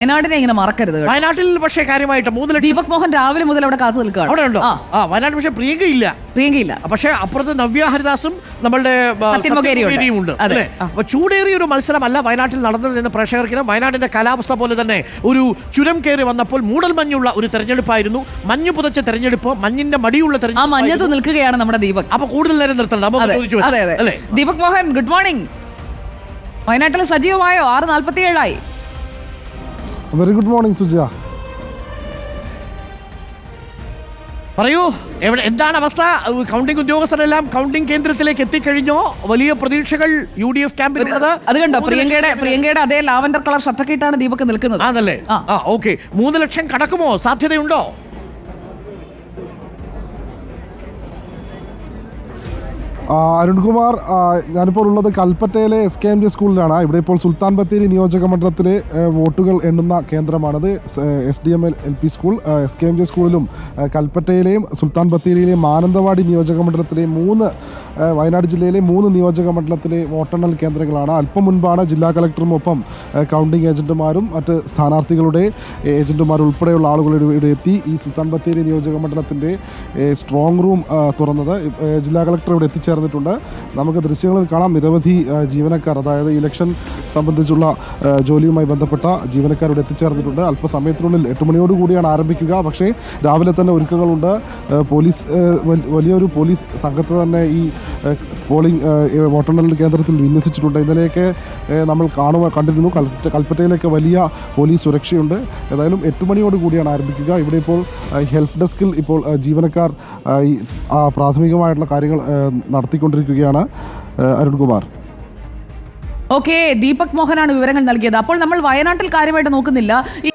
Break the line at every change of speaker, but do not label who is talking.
വയനാടിനെ ഇങ്ങനെ മറക്കരുത്.
വയനാട്ടിൽ പക്ഷേ കാര്യമായിട്ട് 3 ലക്ഷം
ദീപക് മോഹൻ രാവിലെ മുതൽ അവിടെ കാത്തു നിൽക്കുകയാണ്.
അവിടെ ഉണ്ടോ? വയനാട് പക്ഷേ പ്രിയങ്കയില്ല. പക്ഷേ അപ്പുറത്ത് നവ്യ ഹരിദാസും നമ്മളുടെ സത്യമൊകേരിയും ഉണ്ട് അല്ലേ? അപ്പൊ ചൂടേറിയ ഒരു മത്സരമല്ല വയനാട്ടിൽ നടന്നതെന്ന് പ്രേക്ഷകർക്കിനും വയനാടിന്റെ കാലാവസ്ഥ പോലെ തന്നെ ഒരു ചുരം കയറി വന്നപ്പോൾ മൂടൽമഞ്ഞുള്ള ഒരു തെരഞ്ഞെടുപ്പായിരുന്നു. മഞ്ഞു പുതച്ച തെരഞ്ഞെടുപ്പ്, മഞ്ഞിന്റെ മടിയുള്ള തെരഞ്ഞെടുപ്പ്.
മഞ്ഞത്ത് നിൽക്കുകയാണ് നമ്മുടെ ദീപക്.
അപ്പൊ കൂടുതൽ നേരം നിർത്തണം.
Deepak Mohan, good morning. വയനാട്ടിൽ സജീവമായോ? 6:47
വെരി ഗുഡ് മോർണിംഗ് സുജ.
പറയൂ, എന്താണ് അവസ്ഥ? കൗണ്ടിംഗ് ഉദ്യോഗസ്ഥരെല്ലാം കൗണ്ടിംഗ് കേന്ദ്രത്തിലേക്ക് എത്തിക്കഴിഞ്ഞോ? വലിയ പ്രതീക്ഷകൾ UDF ക്യാമ്പിനുള്ളത്.
അത് കണ്ടോ? പ്രിയങ്കയുടെ അതേ ലാവൻഡർ കളർ ഷർട്ടൊക്കെ ഇട്ടാണ് ദീപക് നിൽക്കുന്നത്.
അതല്ലേ? ഓക്കെ. 3 ലക്ഷം കടക്കുമോ? സാധ്യതയുണ്ടോ?
അരുൺകുമാർ, ഞാനിപ്പോൾ ഉള്ളത് കൽപ്പറ്റയിലെ SKMJ സ്കൂളിലാണ്. ഇവിടെ ഇപ്പോൾ സുൽത്താൻ ബത്തേരി നിയോജക മണ്ഡലത്തിലെ വോട്ടുകൾ എണ്ണുന്ന കേന്ദ്രമാണത്. SDM LP സ്കൂൾ, SKMJ സ്കൂളിലും കൽപ്പറ്റയിലെയും സുൽത്താൻ ബത്തേരിയിലെയും മാനന്തവാടി നിയോജക മണ്ഡലത്തിലെ വയനാട് ജില്ലയിലെ 3 നിയോജക മണ്ഡലത്തിലെ വോട്ടെണ്ണൽ കേന്ദ്രങ്ങളാണ്. അല്പം മുൻപാണ് ജില്ലാ കളക്ടറുമൊപ്പം കൗണ്ടിംഗ് ഏജന്റുമാരും മറ്റ് സ്ഥാനാർത്ഥികളുടെ ഏജന്റുമാരും ഉൾപ്പെടെയുള്ള ആളുകൾ ഇവിടെ എത്തി ഈ സുൽത്താൻ ബത്തേരി നിയോജക മണ്ഡലത്തിൻ്റെ സ്ട്രോങ് റൂം തുറന്നത്. ജില്ലാ കളക്ടർ ഇവിടെ എത്തിച്ചേർന്നിട്ടുണ്ട്. നമുക്ക് ദൃശ്യങ്ങളിൽ കാണാം നിരവധി ജീവനക്കാർ, അതായത് ഇലക്ഷൻ സംബന്ധിച്ചുള്ള ജോലിയുമായി ബന്ധപ്പെട്ട ജീവനക്കാർ ഇവിടെ എത്തിച്ചേർന്നിട്ടുണ്ട്. അല്പസമയത്തിനുള്ളിൽ 8 മണിയോടുകൂടിയാണ് ആരംഭിക്കുക. പക്ഷേ രാവിലെ തന്നെ ഒരുക്കങ്ങളുണ്ട്. വലിയൊരു പോലീസ് സംഘത്തെ തന്നെ ഈ പോളിംഗ് വോട്ടെണ്ണൽ കേന്ദ്രത്തിൽ വിന്യസിച്ചിട്ടുണ്ട്. ഇന്നലെയൊക്കെ നമ്മൾ കണ്ടിരുന്നു. കൽപ്പറ്റയിലൊക്കെ വലിയ പോലീസ് സുരക്ഷയുണ്ട്. ഏതായാലും 8 മണിയോടുകൂടിയാണ് ആരംഭിക്കുക. ഇവിടെ ഇപ്പോൾ ഹെൽപ്പ് ഡെസ്കിൽ ഇപ്പോൾ ജീവനക്കാർ പ്രാഥമികമായിട്ടുള്ള കാര്യങ്ങൾ നടത്തിക്കൊണ്ടിരിക്കുകയാണ്. അരുൺകുമാർ.
ഓക്കെ, ദീപക് മോഹനാണ് വിവരങ്ങൾ നൽകിയത്. അപ്പോൾ നമ്മൾ വയനാട്ടിൽ കാര്യമായിട്ട് നോക്കുന്നില്ല. ഈ